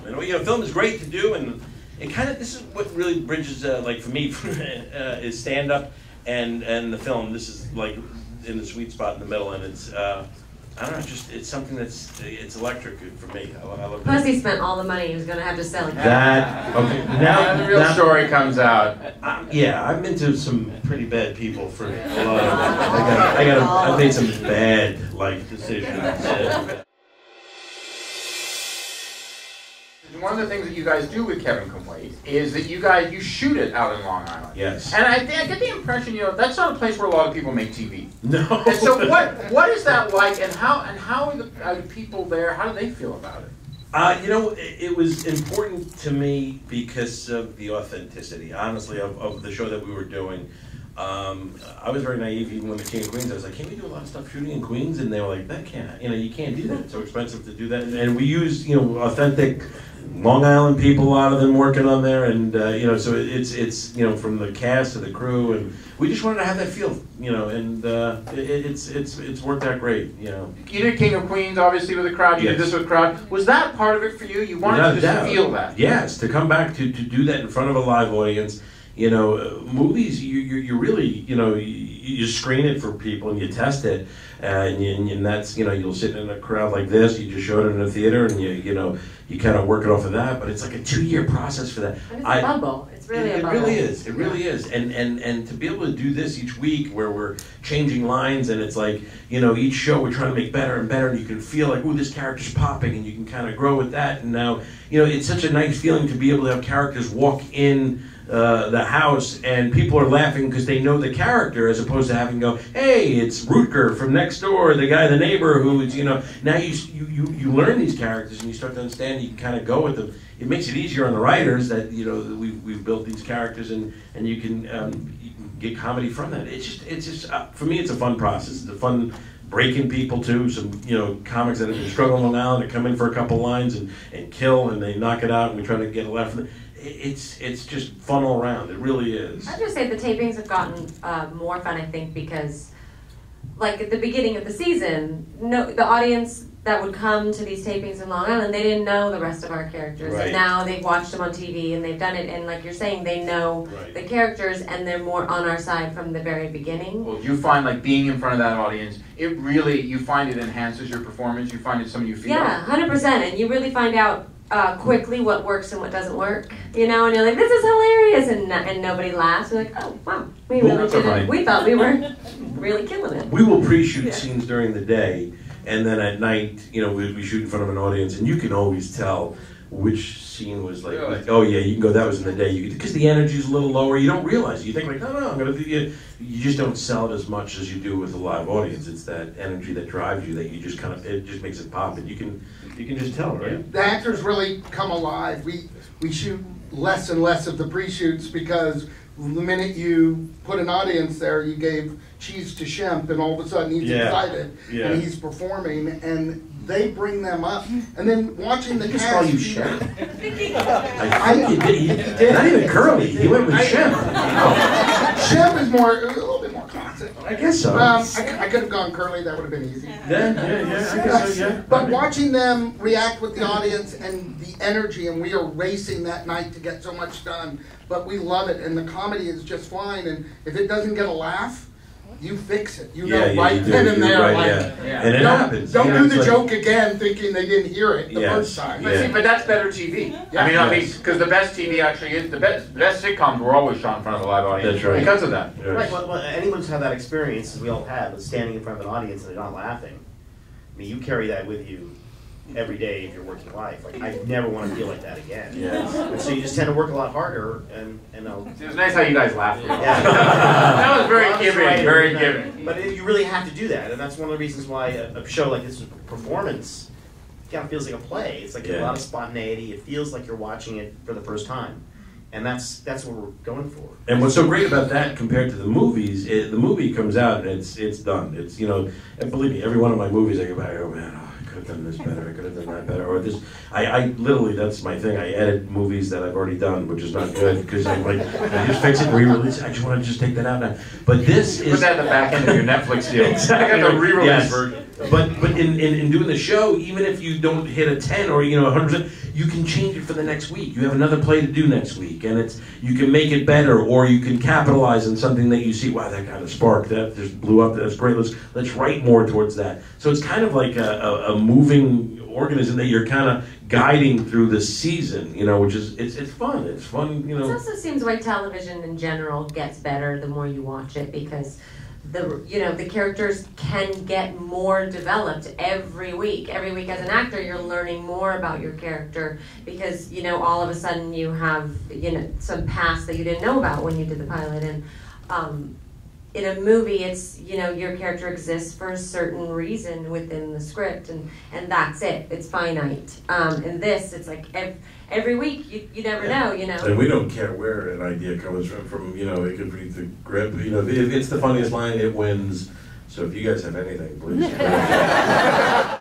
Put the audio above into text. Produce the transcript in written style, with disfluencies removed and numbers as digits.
film. And you know, film is great to do, and it kind of, this is what really bridges, like for me, is stand-up and the film. This is like in the sweet spot in the middle, and it's, I don't know, just, it's something that's, it's electric for me. I love it. Plus he spent all the money he was going to have to sell it. That, okay, now the real story comes out. Yeah, I've been to some pretty bad people for a lot of, I've made some bad life decisions. One of the things that you guys do with Kevin Can Wait is that you shoot it out in Long Island. Yes. And I get the impression, you know, that's not a place where a lot of people make TV. No. And so what is that like, and how are the people there, how do they feel about it? You know, it was important to me because of the authenticity, honestly, of the show that we were doing. I was very naive even when the King of Queens. I was like, can we do a lot of stuff shooting in Queens? And they were like, that can't, you know, you can't do that. It's so expensive to do that. And we used, you know, authentic Long Island people, a lot of them working on there, and you know, so it's you know, from the cast to the crew, and we just wanted to have that feel, you know, and it's worked out great, you know. You did King of Queens, obviously, with a crowd. You did this with a crowd. Was that part of it for you? You wanted to just feel that? Yes, to come back to do that in front of a live audience. You know, movies, you really, you know, you screen it for people and you test it, and that's, you know, you'll sit in a crowd like this, you just show it in a theater, and you know, you kind of work it off of that, but it's like a 2-year process for that. And it's a bubble. It's really a bubble. It really is. It really is. And to be able to do this each week where we're changing lines, and it's like, you know, each show we're trying to make better and better, and you can feel like, ooh, this character's popping, and you can kind of grow with that. And now, you know, it's such a nice feeling to be able to have characters walk in the house and people are laughing because they know the character, as opposed to having to go, hey, it's Rutger from next door, the guy, the neighbor, who's, you know, now you learn these characters and you start to understand, you can kind of go with them. It makes it easier on the writers that, you know, that we've built these characters, and you can get comedy from that. It's just for me, it's a fun process. It's a fun breaking people too. Some, you know, comics that have been struggling on Long Island, that come in for a couple lines and kill, and they knock it out, and we try to get a laugh from them. It's just fun all around. It really is. I'd just say the tapings have gotten more fun, I think, because, like, at the beginning of the season, the audience that would come to these tapings in Long Island, they didn't know the rest of our characters. Right. And now they've watched them on TV and they've done it, and like you're saying, they know the characters, and they're more on our side from the very beginning. Well, you find, like, being in front of that audience, it really, you find it enhances your performance, you find it's something you feel. Yeah, 100%, and you really find out quickly what works and what doesn't work, you know, and you're like, this is hilarious, and nobody laughs. You're like, oh, wow, we really did it. We thought we were really killing it. We will pre-shoot scenes during the day, and then at night, you know, we shoot in front of an audience, and you can always tell which scene was like, oh yeah, you can go, that was in the day, because the energy's a little lower. You don't realize. You think like, no, I'm gonna do you. You just don't sell it as much as you do with a live audience. It's that energy that drives you, that you just kind of, it just makes it pop, and you can just tell, right? The actors really come alive. We shoot less and less of the pre-shoots, because the minute you put an audience there, you gave cheese to Shemp, and all of a sudden he's excited, and he's performing, and they bring them up, and then watching the cast. Call you Shemp? I think he did. Not even Curly. He went with Shemp. Shemp is a little bit more classic. I guess so. I could have gone Curly. That would have been easy. Yeah. I guess so. Yeah. But watching them react with the audience and the energy, and we are racing that night to get so much done, but we love it, and the comedy is just fine. And if it doesn't get a laugh, you fix it. You know, right then and there. Right, like, and it happens. Don't do the joke again thinking they didn't hear it the first time. But see, but that's better TV. I mean, because the best TV actually is, the best sitcoms were always shot in front of a live audience. That's right. Because of that. Yes. Right, well, anyone's had that experience, as we all have, of standing in front of an audience and they're not laughing. I mean, you carry that with you every day of your working life. Like, I never want to feel like that again. Yes. And so you just tend to work a lot harder, and it was nice how you guys laughed. Yeah. That was very giving, very giving. But you really have to do that, and that's one of the reasons why a show like this, performance, kind of feels like a play. It's like a lot of spontaneity. It feels like you're watching it for the first time. And that's what we're going for. And what's so great about that compared to the movies, the movie comes out and it's done. It's, you know, and believe me, every one of my movies I go back, oh man, I could have done this better, I could have done that better, or this. I literally, that's my thing. I edit movies that I've already done, which is not good, because I'm like, I just fix it, re-release it. I just want to just take that out now. But this is... Put that in the back end of your Netflix deal. Exactly. I got the re-release version. But in doing the show, even if you don't hit a 10 or 100%, you can change it for the next week. You have another play to do next week, and you can make it better, or you can capitalize on something that you see. Wow, that kind of spark, that just blew up. That's great. Let's write more towards that. So it's kind of like a moving organism that you're kind of guiding through the season, which is it's fun. It's fun, It also seems like television in general gets better the more you watch it, because the characters can get more developed every week. Every week as an actor, you're learning more about your character because, all of a sudden you have, some past that you didn't know about when you did the pilot. And in a movie, it's, your character exists for a certain reason within the script, and that's it. It's finite. In this, it's like every week, you never know, And we don't care where an idea comes from, it could be the grip, if it's the funniest line, it wins. So if you guys have anything, please.